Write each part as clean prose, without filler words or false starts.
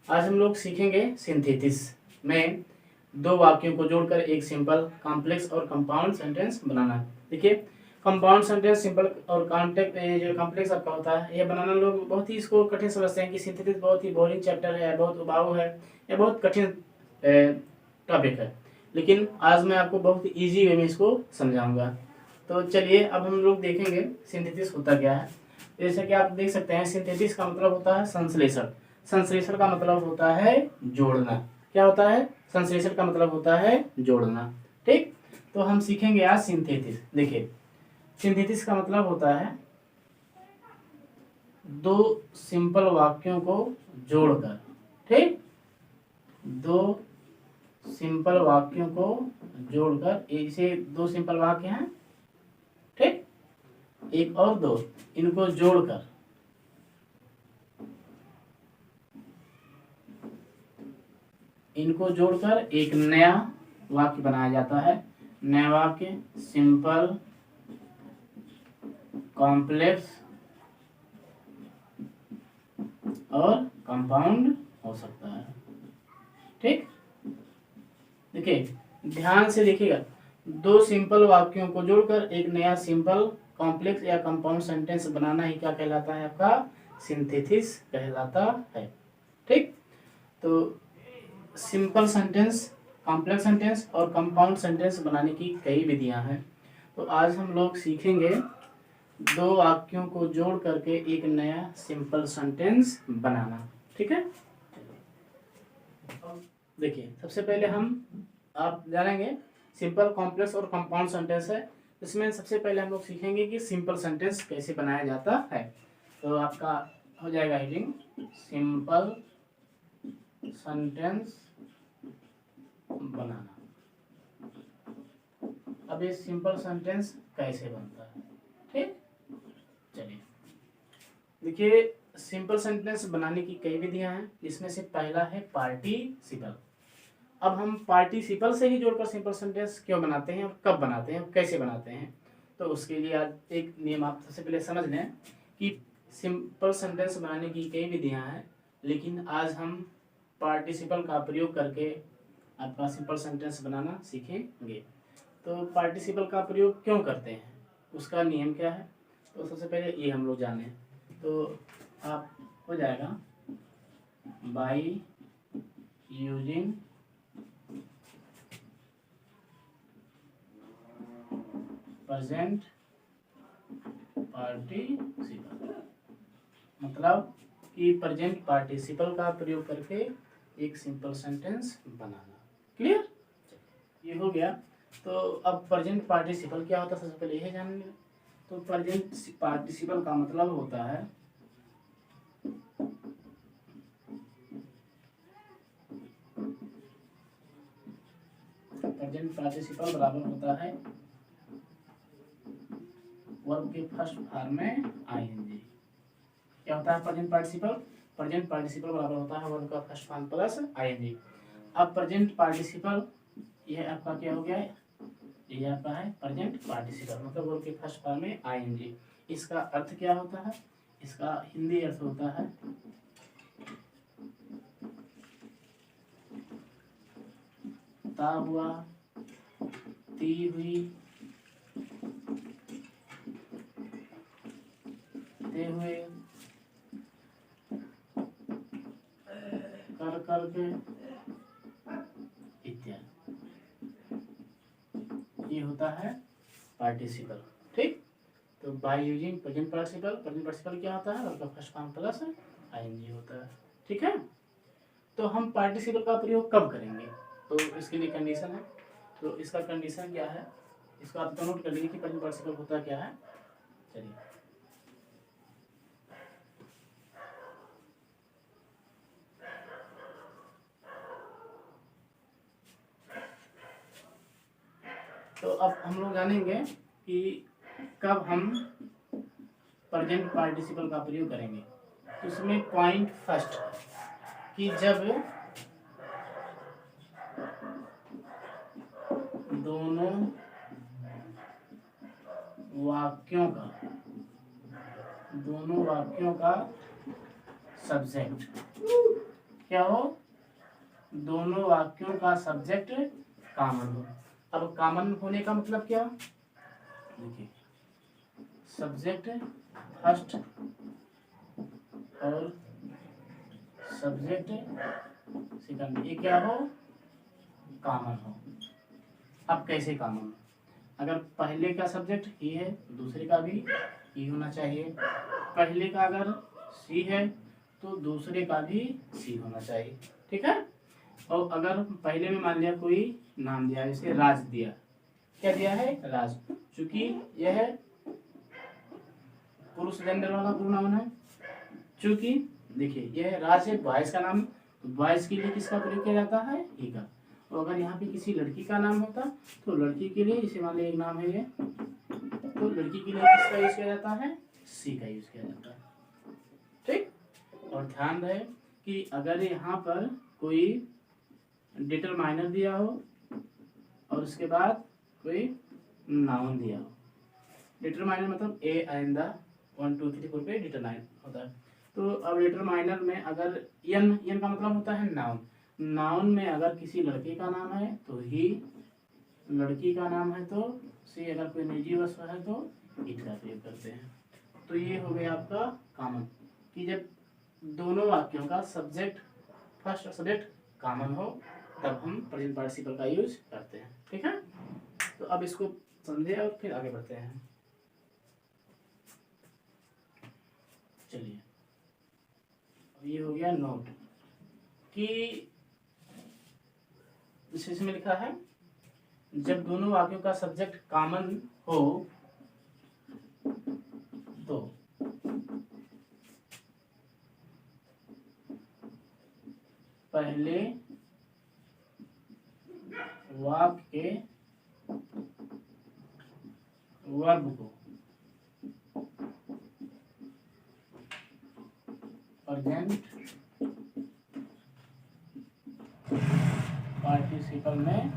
आज हम लोग सीखेंगे सिंथेसिस में दो वाक्यों को जोड़कर एक सिंपल, कॉम्प्लेक्स और कंपाउंड सेंटेंस बनाना। देखिए, कंपाउंड सेंटेंस, सिंपल और जो कॉम्प्लेक्स आपका होता है, ये बनाना लोग बहुत ही इसको कठिन समझते हैं कि सिंथेसिस बहुत ही बोरिंग चैप्टर है, बहुत उबाऊ है, या बहुत कठिन टॉपिक है। लेकिन आज मैं आपको बहुत ईजी वे में इसको समझाऊंगा। तो चलिए अब हम लोग देखेंगे सिंथेसिस होता क्या है। जैसे कि आप देख सकते हैं, सिंथेसिस का मतलब होता है संश्लेषण। संश्लेषण का मतलब होता है जोड़ना। क्या होता है? संश्लेषण का मतलब होता है जोड़ना। ठीक, तो हम सीखेंगे आज सिंथेसिस। देखिए, सिंथेसिस का मतलब होता है दो सिंपल वाक्यों को जोड़कर। ठीक, दो सिंपल वाक्यों को जोड़कर, जैसे दो सिंपल वाक्य हैं, ठीक, एक और दो, इनको जोड़कर एक नया वाक्य बनाया जाता है। नया वाक्य सिंपल, कॉम्प्लेक्स और कंपाउंड हो सकता है। ठीक, देखिए ध्यान से देखिएगा, दो सिंपल वाक्यों को जोड़कर एक नया सिंपल, कॉम्प्लेक्स या कंपाउंड सेंटेंस बनाना ही क्या कहलाता है? आपका सिंथेसिस कहलाता है। ठीक, तो सिंपल सेंटेंस, कॉम्प्लेक्स सेंटेंस और कंपाउंड सेंटेंस बनाने की कई विधियां हैं। तो आज हम लोग सीखेंगे दो वाक्यों को जोड़ करके एक नया सिंपल सेंटेंस बनाना। ठीक है, देखिए सबसे पहले आप जानेंगे सिंपल, कॉम्प्लेक्स और कंपाउंड सेंटेंस है। इसमें सबसे पहले हम लोग सीखेंगे कि सिंपल सेंटेंस कैसे बनाया जाता है। तो आपका हो जाएगा हेडिंग सिंपल सेंटेंस बनाना। अब ये सिंपल सेंटेंस कैसे बनता है? ठीक, चलिए देखिए, सिंपल सेंटेंस बनाने की कई विधियां हैं। इसमें से पहला है पार्टिसिपल। अब हम पार्टिसिपल से ही जोड़कर सिंपल सेंटेंस क्यों बनाते हैं और कब बनाते हैं और कैसे बनाते हैं, तो उसके लिए आज एक नियम आप सबसे पहले समझ लें कि सिंपल सेंटेंस बनाने की कई विधियां हैं, लेकिन आज हम पार्टिसिपल का प्रयोग करके आपका सिंपल सेंटेंस बनाना सीखेंगे। तो पार्टिसिपल का प्रयोग क्यों करते हैं, उसका नियम क्या है, तो सबसे पहले ये हम लोग जाने। तो आप हो जाएगा बाई यूजिंग प्रेजेंट पार्टिसिपल, मतलब कि प्रेजेंट पार्टिसिपल का प्रयोग करके एक सिंपल सेंटेंस बनाना। क्लियर, ये हो गया। तो अब प्रेजेंट पार्टिसिपल क्या होता है, सबसे पहले यह जान लें। तो प्रेजेंट पार्टिसिपल का मतलब होता है प्रेजेंट पार्टिसिपल बराबर होता है वर्ब के फर्स्ट फॉर्म में आईएनजी। क्या होता है प्रेजेंट पार्टिसिपल? प्रेजेंट पार्टिसिपल बराबर होता है वर्ब का फर्स्ट फॉर्म प्लस आईएनजी। अब प्रेजेंट पार्टिसिपल यह आपका क्या हो गया है, ये आपका है प्रेजेंट पार्टिसिपल, मतलब वर्ब के फर्स्ट फॉर्म में आईएनजी। इसका अर्थ क्या होता है? इसका हिंदी अर्थ होता है ता हुआ, ती हुई, ते हुए, कर करके इत्यादि, ये होता है पार्टिसिपल। ठीक, तो by using present participle, present participle क्या होता है, वर्ब का फर्स्ट फॉर्म प्लस आईएनजी होता है। ठीक है, तो हम पार्टिसिपल का प्रयोग कब करेंगे, तो इसके लिए कंडीशन है। तो इसका कंडीशन क्या है, इसको आप नोट कर लीजिए कि प्रेजेंट पार्टिसिपल होता क्या है। चलिए, तो अब हम लोग जानेंगे कि कब हम प्रेजेंट पार्टिसिपल का प्रयोग करेंगे। तो इसमें पॉइंट फर्स्ट कि जब दोनों वाक्यों का सब्जेक्ट क्या हो, दोनों वाक्यों का सब्जेक्ट कॉमन हो। अब कॉमन होने का मतलब क्या, देखिए सब्जेक्ट फर्स्ट और सब्जेक्ट सेकंड ये क्या हो, कॉमन हो। अब कैसे कॉमन हो, अगर पहले का सब्जेक्ट ही है दूसरे का भी ही होना चाहिए, पहले का अगर सी है तो दूसरे का भी सी होना चाहिए, ठीक है। और अगर पहले में मान लिया कोई नाम दिया, जैसे राज दिया, क्या दिया है, राज, चूंकि यह पुरुष जेंडर वाला प्रोनाउन है, चूंकि देखिए यह राज है बॉयज का नाम, तो बॉयज के लिए किसका प्रयोग किया जाता है, ही का। और अगर यहाँ पे किसी लड़की का नाम होता तो लड़की के लिए, जैसे मान लीजिए एक नाम है ये, तो लड़की के लिए किसका यूज किया जाता है, सी का यूज किया जाता है, ठीक। और ध्यान रहे कि अगर यहाँ पर कोई डिटरमाइनर दिया हो और उसके बाद कोई नाउन दिया हो, डिटरमाइनर मतलब ए आइंदा 1 2 3 4 पे डिटरमाइन होता है। तो अब डिटरमाइनर में अगर यन, यन का मतलब होता है नाउन, नाउन में अगर किसी लड़के का नाम है तो ही, लड़की का नाम है तो सी, अगर कोई निजी वस्तु है तो इट का प्रयोग करते हैं। तो ये हो गया आपका कॉमन, कि जब दोनों वाक्यों का सब्जेक्ट फर्स्ट और सब्जेक्ट कॉमन हो तब हम प्रेजेंट पार्टिसिपल का यूज करते हैं, ठीक है। तो अब इसको समझे और फिर आगे बढ़ते हैं। चलिए अब ये हो गया नोट, कि इसमें लिखा है जब दोनों वाक्यों का सब्जेक्ट कॉमन हो तो पहले वाक्य के वर्ब को प्रेजेंट पार्टिसिपल में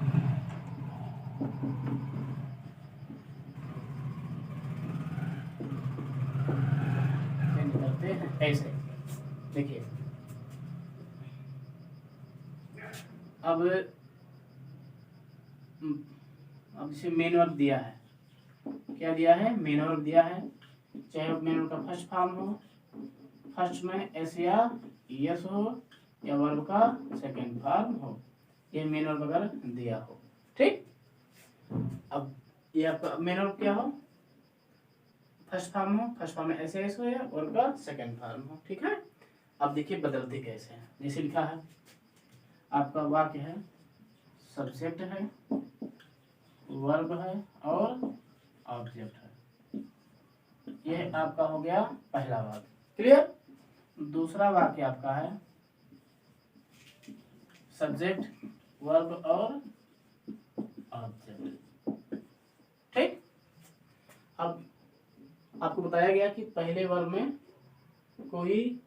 चेंज करते हैं। ऐसे देखिए, अब जैसे मेन वर्ब दिया है, क्या दिया है, मेन वर्ब दिया है, चाहे मेन वर्ब का फर्स्ट फॉर्म हो, फर्स्ट में एस या यस हो, या वर्ब का सेकंड फॉर्म हो, ये मेन वर्ब अगर दिया हो, ठीक। अब ये आपका मेन वर्ब क्या हो, फर्स्ट फॉर्म हो, फर्स्ट फॉर्म में एस या यस हो, या वर्ब का सेकंड फॉर्म हो, ठीक है। अब देखिए बदलते कैसे हैं, जैसे लिखा है आपका वाक्य है, सब्जेक्ट है, वर्ब है और ऑब्जेक्ट है, यह आपका हो गया पहला वाक्य, क्लियर। दूसरा वाक्य आपका है सब्जेक्ट, वर्ब और ऑब्जेक्ट, ठीक। अब आपको बताया गया कि पहले वर्ब में कोई,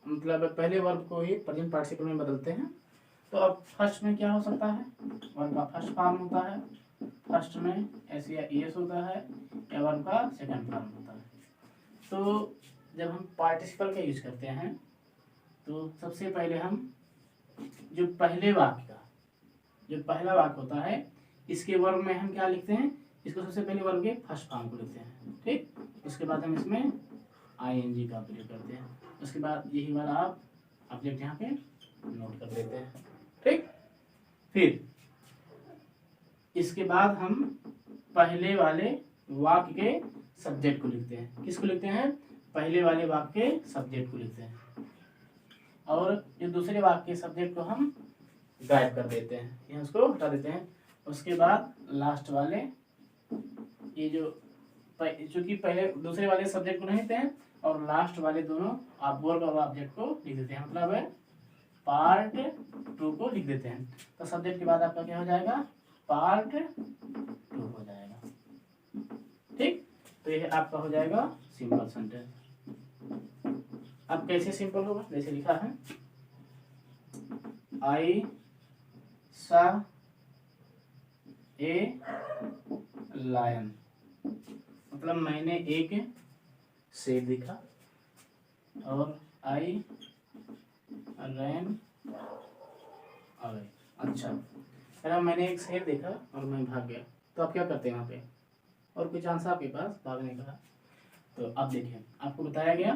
मतलब पहले वर्ब को ही प्रेजेंट पार्टिसिपल में बदलते हैं। तो अब फर्स्ट में क्या हो सकता है, वर्ब का फर्स्ट फॉर्म होता है, फर्स्ट में एस या ईएस होता है, या वर्ब का सेकंड फॉर्म होता है। तो जब हम पार्टिसिपल का यूज करते हैं तो सबसे पहले हम जो पहले वाक्य का, जो पहला वाक्य होता है, इसके वर्ब में हम क्या लिखते हैं, इसको सबसे पहले वर्ब के फर्स्ट फॉर्म को लिखते हैं, ठीक। उसके बाद हम इसमें आईएनजी का प्रयोग करते हैं, उसके बाद यही वाला आप ऑब्जेक्ट यहाँ पे नोट कर देते हैं, ठीक। फिर इसके बाद हम पहले वाले वाक्य के सब्जेक्ट को लिखते हैं, किसको लिखते हैं, पहले वाले वाक्य के सब्जेक्ट को लिखते हैं, और जो दूसरे वाक्य के सब्जेक्ट को हम गायब कर देते हैं, या उसको हटा देते हैं। उसके बाद लास्ट वाले, ये जो चूंकि पहले दूसरे वाले सब्जेक्ट को नहीं लिखते हैं, और लास्ट वाले दोनों आप वर्ब और ऑब्जेक्ट को लिख देते हैं, मतलब है पार्ट 2 को लिख देते हैं। तो सब्जेक्ट के बाद आपका क्या हो जाएगा, पार्ट 2 हो जाएगा, ठीक। तो यह आपका हो जाएगा सिंपल सेंटेंस। अब कैसे सिंपल होगा, जैसे लिखा है आई सा ए लायन, मतलब मैंने एक शेर देखा, और आई रैन अवे। अच्छा, अगर मैंने एक शेर देखा और मैं भाग गया तो आप क्या करते हैं वहाँ पे, और कोई चांस है आपके पास भागने का? तो अब देखिए, आपको बताया गया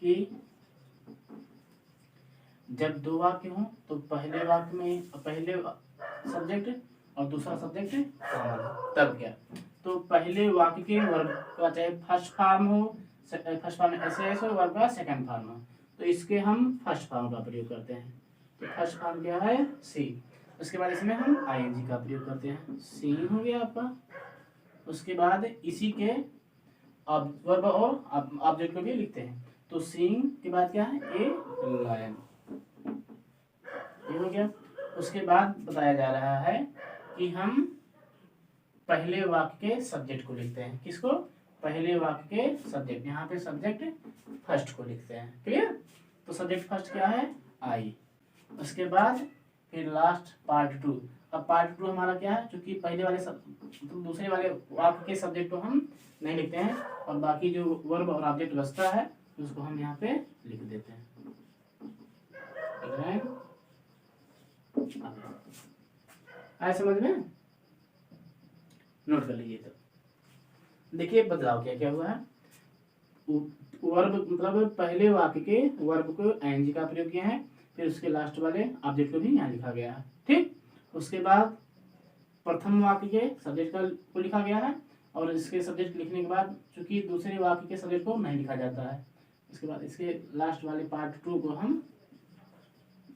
कि जब दो वाक्य हों तो पहले वाक्य में पहले सब्जेक्ट और दूसरा सब्जेक्ट कॉमन हो, तब क्या, तो पहले वाक्य के वर्ब का चाहे फर्स्ट फॉर्म हो, फर्स्ट फॉर्म में ऐसे ऐसे वर्ब का सेकंड फॉर्म हो, तो इसके हम फर्स्ट फॉर्म का प्रयोग करते हैं। तो फर्स्ट फॉर्म क्या है? सी। उसके बाद इसमें हम आईएनजी का प्रयोग करते हैं। सी हो गया आपका। उसके बाद इसी के वर्ब और ऑब्जेक्ट को भी लिखते हैं। तो सीइंग के बाद क्या है? ए लायन, ये हो गया। उसके बाद बताया जा रहा है कि हम पहले वाक्य के सब्जेक्ट को लिखते हैं। किसको? पहले वाक्य के सब्जेक्ट। यहाँ पे सब्जेक्ट फर्स्ट को लिखते हैं। क्लियर? तो सब्जेक्ट फर्स्ट क्या है? आई। उसके बाद फिर लास्ट पार्ट टू। अब पार्ट टू हमारा क्या है? क्योंकि पहले वाले तो दूसरे वाले वाक्य के सब्जेक्ट को हम नहीं लिखते हैं, और बाकी जो वर्ब और ऑब्जेक्ट बचता है उसको हम यहाँ पे लिख देते हैं। आए समझ में? नोट कर लीजिए। तो देखिए बदलाव क्या क्या हुआ है। वर्ब मतलब पहले वाक्य के वर्ब को आईएनजी का प्रयोग किया है, फिर उसके लास्ट वाले ऑब्जेक्ट को भी यहाँ लिखा गया है। ठीक। उसके बाद प्रथम वाक्य के सब्जेक्ट को लिखा गया है, और इसके सब्जेक्ट लिखने के बाद चूंकि दूसरे वाक्य के सब्जेक्ट को नहीं लिखा जाता है, उसके बाद इसके लास्ट वाले पार्ट टू को हम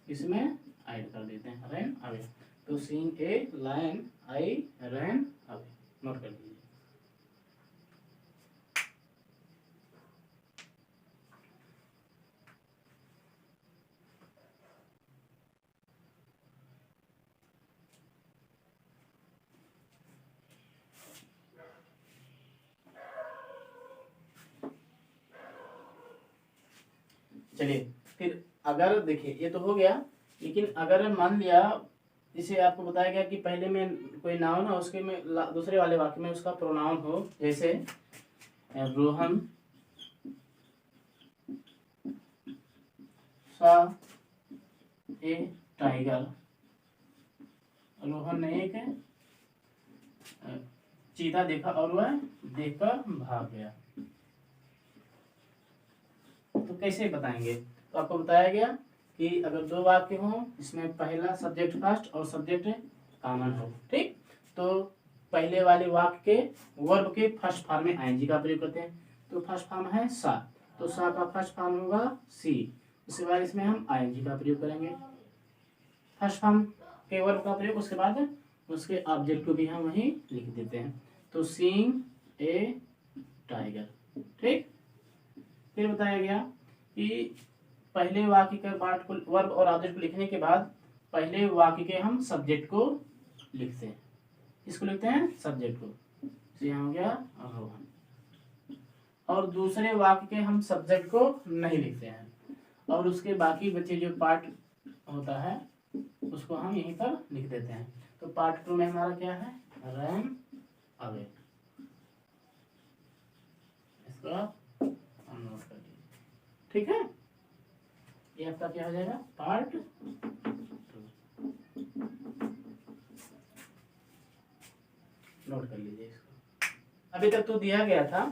इसमें ऐड कर देते हैं, रैन अवे। तो seeing a lion I ran away. Note कर लीजिए। चलिए फिर अगर देखिए ये तो हो गया, लेकिन अगर मान लिया इसे आपको बताया गया कि पहले में कोई नाउन है, उसके में दूसरे वाले वाक्य में उसका प्रोनाउन हो, जैसे रोहन सा ए टाइगर। रोहन ने एक चीता देखा और वह देखकर भाग गया। तो कैसे बताएंगे? तो आपको बताया गया कि अगर दो वाक्य हो इसमें पहला सब्जेक्ट फर्स्ट और सब्जेक्ट कॉमन हो, ठीक, तो पहले वाले वाक्य के वर्ब के फर्स्ट फॉर्म में आईएनजी का प्रयोग करते हैं। तो फर्स्ट फॉर्म है सा, तो सा का फर्स्ट फॉर्म होगा सी। उसके बाद इसमें हम आईएनजी का प्रयोग करेंगे, फर्स्ट फॉर्म के वर्ब का प्रयोग। उसके बाद उसके ऑब्जेक्ट को भी हम वहीं लिख देते हैं। तो सीइंग ए टाइगर। ठीक। फिर बताया गया कि पहले वाक्य के पार्ट को वर्ब और ऑब्जेक्ट को लिखने के बाद पहले वाक्य के हम सब्जेक्ट को लिखते हैं। इसको लिखते हैं सब्जेक्ट को। तो यहाँ हो गया रोहन। और दूसरे वाक्य के हम सब्जेक्ट को नहीं लिखते हैं, और उसके बाकी बचे जो पार्ट होता है उसको हम यहीं पर लिख देते हैं। तो पार्ट टू में हमारा क्या है? Ran away. इसको नोट कर लीजिए। ठीक है, ये आपका क्या हो जाएगा? Part two. नोट कर लीजिए इसको। अभी तक तो दिया गया था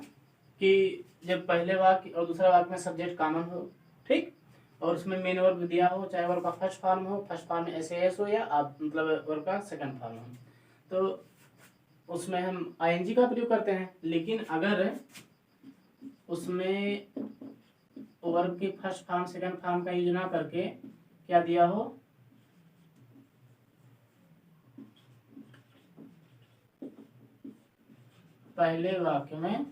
कि जब पहले वाक्य और दूसरा वाक्य में सब्जेक्ट कॉमन हो, ठीक, और उसमें मेन वर्ब दिया हो, चाहे वर्ब का फर्स्ट फॉर्म हो, फर्स्ट फॉर्म में एस एस हो, या आप मतलब वर्ब का सेकंड फॉर्म हो, तो उसमें हम आईएनजी का प्रयोग करते हैं। लेकिन अगर उसमें वर्ब के फर्स्ट फॉर्म सेकंड फॉर्म का यूज ना करके क्या दिया हो, पहले वाक्य में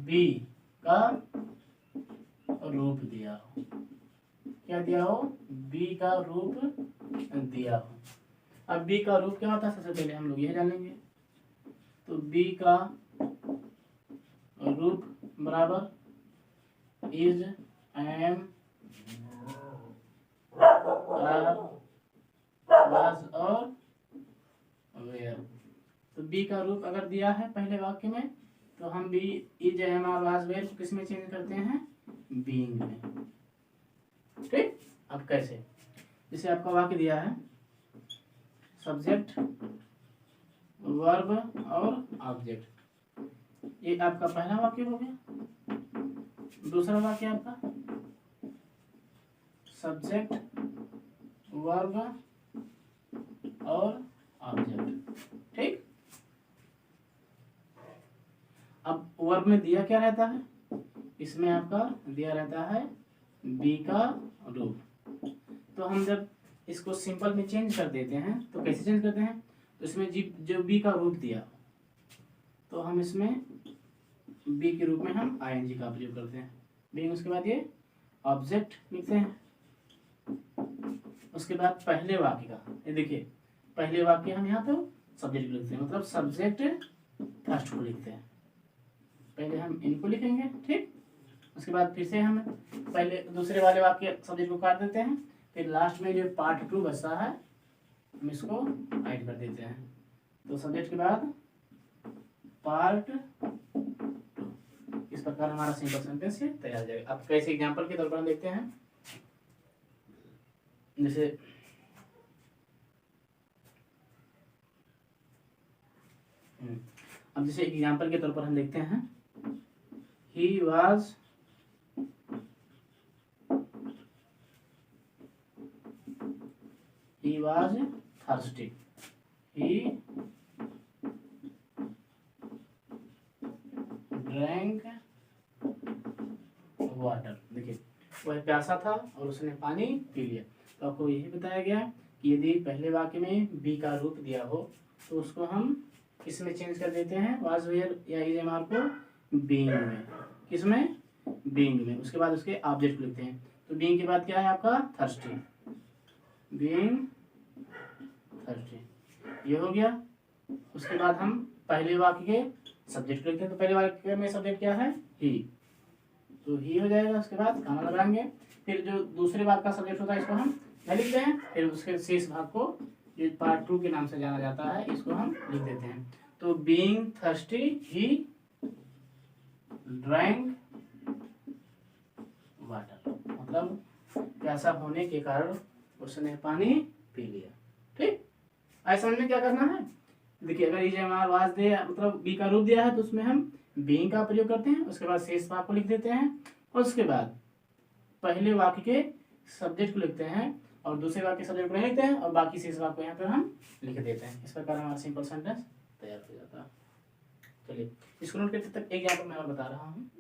बी का रूप दिया हो, क्या दिया हो? बी का रूप दिया हो। अब बी का रूप क्या होता है सबसे पहले हम लोग यह जानेंगे। तो बी का रूप बराबर इज, एम, वाज और वेयर। तो बी का रूप अगर दिया है पहले वाक्य में, तो हम बी, इज, एम और वाज, वेयर को किस में चेंज करते हैं? बीइंग में। ठीक, अब कैसे, जैसे आपका वाक्य दिया है सब्जेक्ट वर्ब और ऑब्जेक्ट, ये आपका पहला वाक्य हो गया। दूसरा वाक्य आपका सब्जेक्ट वर्ब और ऑब्जेक्ट। ठीक, अब वर्ब में दिया क्या रहता है, इसमें आपका दिया रहता है बी का रूप। तो हम जब इसको सिंपल में चेंज कर देते हैं तो कैसे चेंज करते हैं, तो इसमें जो बी का रूप दिया तो हम इसमें बी के रूप में हम आईएनजी का प्रयोग करते हैं। बी, उसके बाद ये ऑब्जेक्ट लिखते हैं। उसके बाद पहले वाक्य का, ये देखिए पहले वाक्य हम यहाँ पे सब्जेक्ट लिखते हैं, मतलब सब्जेक्ट फर्स्ट को लिखते हैं। पहले हम इनको लिखेंगे। ठीक, उसके बाद फिर से हम पहले दूसरे वाले वाक्य सब्जेक्ट को काट देते हैं, फिर लास्ट में जो पार्ट 2 बचता है हम इसको ऐड कर देते हैं। तो सब्जेक्ट के बाद पार्ट 2, इस प्रकार हमारा सिंपल सेंटेंस तैयार हो जाएगा। अब कैसे एग्जांपल के तौर पर हम देखते हैं, जैसे अब जैसे एग्जांपल के तौर पर हम देखते हैं he was thirsty, he drank water। देखिए वह प्यासा था और उसने पानी पी लिया। तो आपको यही बताया गया कि यदि पहले वाक्य में बी का रूप दिया हो तो उसको हम किसमें चेंज कर देते हैं, वाज वेयर या इज एम आर को बीइंग में। किसमें, बीइंग में। उसके बाद उसके ऑब्जेक्ट लिखते हैं। तो बीइंग के बाद क्या है आपका थर्स्टी, बीइंग थर्स्टी, ये हो गया। उसके बाद हम पहले वाक्य के सब्जेक्ट लिखते हैं। तो पहले वाक्य में सब्जेक्ट क्या है, ही, तो ही हो जाएगा। उसके बाद कॉमा लगाएंगे। फिर जो दूसरे वाक्य का सब्जेक्ट होता है इसको हम नहीं लिखते हैं, फिर उसके शेष भाग को जो पार्ट 2 के नाम से जाना जाता है इसको हम लिख देते हैं। तो being thirsty he drank water, मतलब प्यासा होने के कारण उसने पानी पी लिया। ठीक, ऐसा समझ में क्या करना है, देखिए अगर is am are was they मतलब बी का रूप दिया है तो उसमें हम बीइंग का प्रयोग करते हैं। उसके बाद शेष भाग को लिख देते हैं और उसके बाद पहले वाक्य के सब्जेक्ट को लिखते हैं और दूसरे वाक्य के सब्जेक्ट को नहीं लिखते हैं और बाकी शेष भाग को यहाँ पर हम लिख देते हैं। इस प्रकार हमारा सिंपल सेंटेंस तैयार हो जाता है। चलिए इसको नोट करते तक एक एग्जाम्पल मैं और बता रहा हूँ।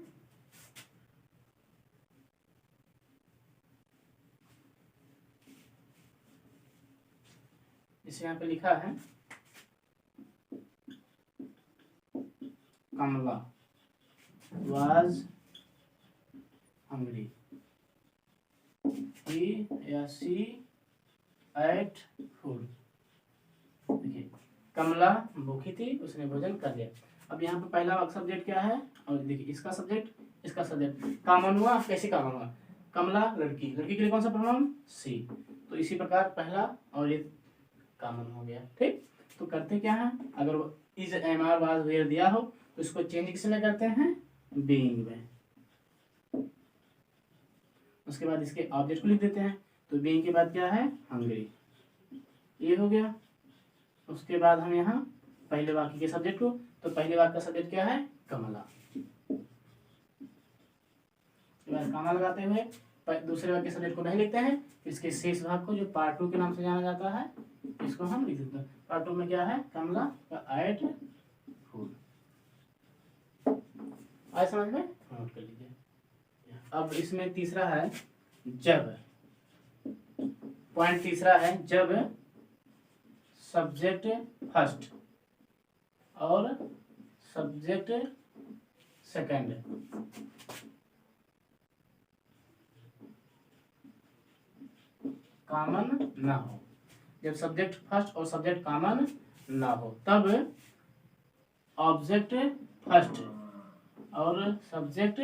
इसे यहाँ पे लिखा है कमला was hungry, he या she ate food। देखिए कमला भूखी थी, उसने भोजन कर लिया। अब यहाँ पे पहला सब्जेक्ट क्या है, और देखिए इसका सब्जेक्ट कॉमन हुआ। कैसे कॉमन हुआ, कमला लड़की, लड़की के लिए कौन सा प्रोनाउन, सी। तो इसी प्रकार पहला और ये कॉमन हो गया। ठीक, तो करते क्या है, अगर is am are was were दिया हो तो इसको चेंज किसमें करते हैं, बीइंग में। उसके बाद इसके ऑब्जेक्ट को लिख देते हैं। तो बीइंग के बाद क्या है, हंग्री, ये हो गया। उसके बाद हम यहाँ पहले वाक्य के सब्जेक्ट को, तो पहले वाक्य का सब्जेक्ट क्या है, कमला। उसके बाद कॉमा लगाते हुए दूसरे वाक्य के सब्जेक्ट को नहीं लिखते हैं, इसके शेष भाग को जो पार्ट 2 के नाम से जाना जाता है इसको हम लिख देते हैं। पार्ट 2 में क्या है, कमला का एट फूड। आए समझ में, नोट कर लीजिए। अब इसमें तीसरा है जब, पॉइंट तीसरा है जब सब्जेक्ट फर्स्ट और सब्जेक्ट सेकंड कॉमन ना हो। जब सब्जेक्ट फर्स्ट और सब्जेक्ट कॉमन ना हो तब ऑब्जेक्ट फर्स्ट और सब्जेक्ट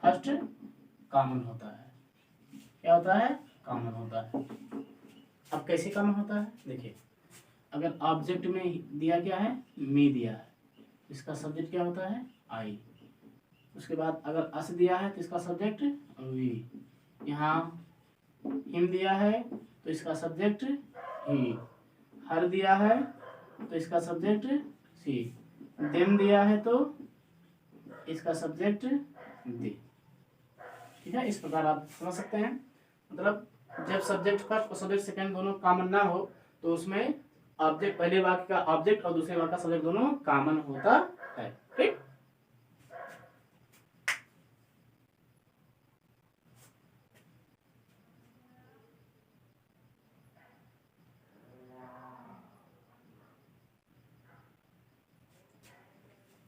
फर्स्ट कॉमन होता है। क्या होता है, कॉमन होता है। अब कैसे कॉमन होता है, देखिए अगर ऑब्जेक्ट में दिया क्या है, मी दिया है, इसका सब्जेक्ट क्या होता है, आई। उसके बाद अगर अस दिया है तो इसका सब्जेक्ट वी, यहाँ हिम दिया है तो इसका सब्जेक्ट ही, हर दिया है तो इसका सब्जेक्ट सी, देम दिया है तो इसका सब्जेक्ट दे। ठीक है, इस प्रकार आप समझ सकते हैं। मतलब जब सब्जेक्ट फर्स्ट और सब्जेक्ट सेकंड दोनों कॉमन ना हो तो उसमें ऑब्जेक्ट, पहले वाक्य का ऑब्जेक्ट और दूसरे वाक्य का सब्जेक्ट दोनों कॉमन होता है। ठीक,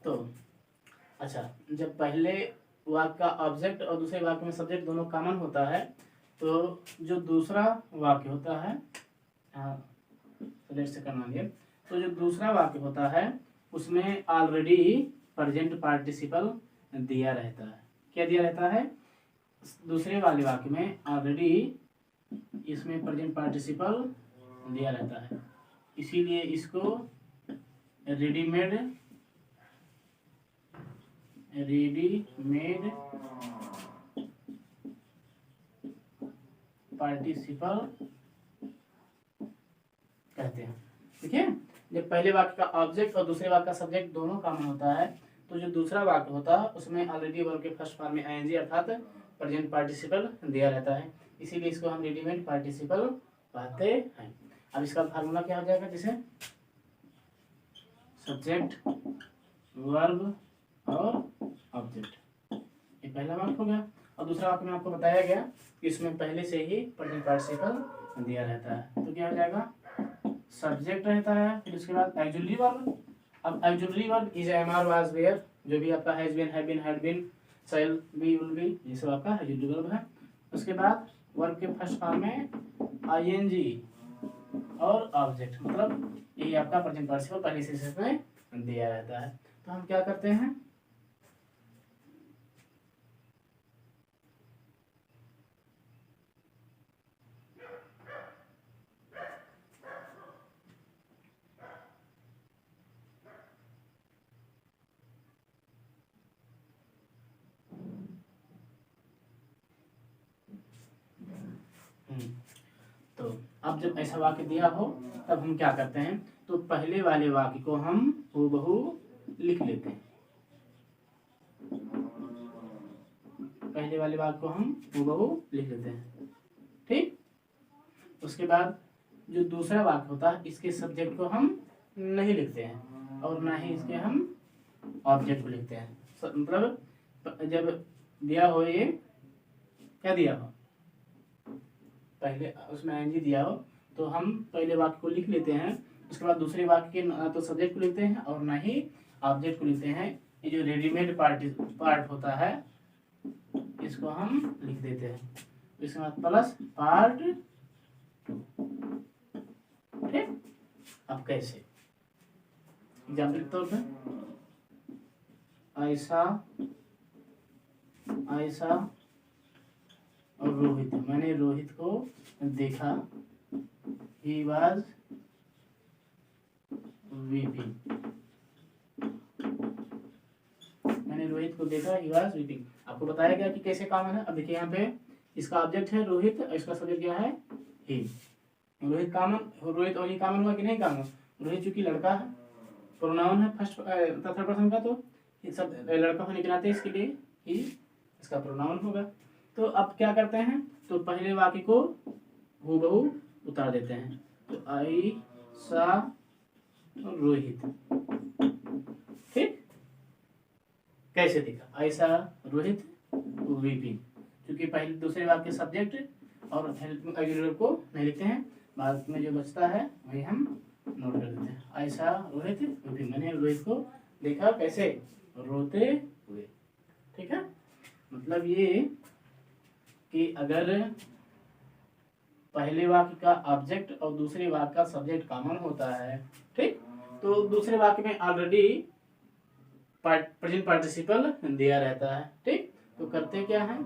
तो अच्छा, जब पहले वाक्य का ऑब्जेक्ट और दूसरे वाक्य में सब्जेक्ट दोनों कॉमन होता है तो जो दूसरा वाक्य होता है, लेट्स से मान लिया, तो जो दूसरा वाक्य होता है उसमें ऑलरेडी प्रेजेंट पार्टिसिपल दिया रहता है। क्या दिया रहता है? दूसरे वाले वाक्य में ऑलरेडी इसमें प्रेजेंट पार्टिसिपल दिया रहता है, इसीलिए इसको रेडीमेड पार्टिसिपल कहते हैं। ठीक है, जब पहले वाक्य का ऑब्जेक्ट और दूसरे वाक्य का सब्जेक्ट दोनों कॉमन होता है तो जो दूसरा वाक्य होता है उसमें ऑलरेडी वर्ब के फर्स्ट फॉर्म में आईएनजी अर्थात प्रेजेंट पार्टिसिपल दिया रहता है, इसीलिए इसको हम रेडीमेड पार्टिसिपल कहते हैं। अब इसका फार्मूला क्या हो जाएगा? जैसे सब्जेक्ट, वर्ब और ऑब्जेक्ट, ये पहला वाक्य हो गया। और दूसरा वाक्य में आपको बताया गया कि इसमें पहले से ही प्रेजेंट पार्टिसिपल दिया रहता है, तो क्या हो जाएगा? सब्जेक्ट रहता है, फिर उसके बाद ऑक्सिलरी वर्ब। अब auxiliary verb is, am, are, was, were, जो भी आपका has been, have been, had been, shall be, will be, ये सब आपका ऑक्सिलरी वर्ब है। उसके बाद वर्ब के फर्स्ट फॉर्म में आईएनजी और ऑब्जेक्ट, मतलब यही आपका प्रेजेंट पार्टिसिपल पहले से इसमें दिया रहता है। तो हम क्या करते हैं? तो अब जब ऐसा वाक्य दिया हो तब हम क्या करते हैं? तो पहले वाले वाक्य को हम हूबहू लिख लेते हैं। पहले वाले वाक्य को हम हूबहू लिख लेते हैं। ठीक, उसके बाद जो दूसरा वाक्य होता है इसके सब्जेक्ट को हम नहीं लिखते हैं और ना ही इसके हम ऑब्जेक्ट को लिखते हैं। मतलब जब दिया हो, ये क्या दिया हो, पहले उसमें आईएनजी दिया हो तो हम पहले वाक्य को लिख लेते हैं, उसके बाद दूसरे वाक्य के ना तो सब्जेक्ट को लिखते हैं और ना ही ऑब्जेक्ट को लिखते हैं। ये जो रेडीमेड पार्ट होता है इसको हम लिख देते हैं, इसके बाद प्लस पार्ट 2। ठीक, अब कैसे? एग्जाम्पल के तौर पर, ऐसा और रोहित, मैंने रोहित को देखा, he was weeping, मैंने रोहित को देखा, he was weeping। आपको बताया गया कि कैसे काम है। अब देखिए यहाँ पे इसका ऑब्जेक्ट है रोहित और इसका सब्जेक्ट क्या है? he। रोहित कॉमन, रोहित और ही कॉमन हुआ कि नहीं कॉमन? रोहित चूंकि लड़का है, प्रोनाउन है फर्स्ट थर्ड पर्सन का, तो सब लड़का होने के नाते इसके लिए ही इसका प्रोनाउन होगा। तो अब क्या करते हैं? तो पहले वाक्य को हूबहू उतार देते हैं, तो ऐसा रोहित। ठीक, कैसे दिखा? ऐसा रोहित वीपिंग, क्योंकि पहले दूसरे वाक्य सब्जेक्ट और ऑक्सिलरी को नहीं लिखते हैं, बाद में जो बचता है वही हम नोट कर देते हैं। ऐसा रोहित वीपिंग, मैंने रोहित को देखा कैसे? रोते हुए। ठीक है, मतलब ये कि अगर पहले वाक्य का ऑब्जेक्ट और दूसरे वाक्य का सब्जेक्ट कॉमन होता है, ठीक, तो दूसरे वाक्य में ऑलरेडी प्रेजेंट पार्टिसिपल दिया रहता है। ठीक, तो करते क्या है?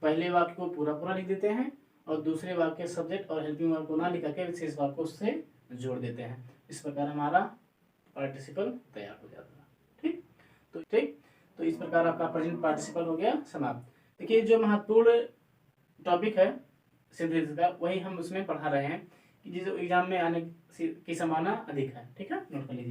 पहले वाक्य को पूरा पूरा लिख देते हैं और दूसरे वाक्य सब्जेक्ट और हेल्पिंग वर्ब को ना लिखा के विशेष वाक्य को उससे जोड़ देते हैं। इस प्रकार हमारा पार्टिसिपल तैयार हो जाता है। ठीक, तो ठीक, तो इस प्रकार आपका प्रेजेंट पार्टिसिपल हो गया समाप्त। देखिए जो महत्वपूर्ण टॉपिक है सिंथेसिस का वही हम उसमें पढ़ा रहे हैं कि जिस एग्जाम में आने की संभावना अधिक है। ठीक है, नोट कर लीजिए।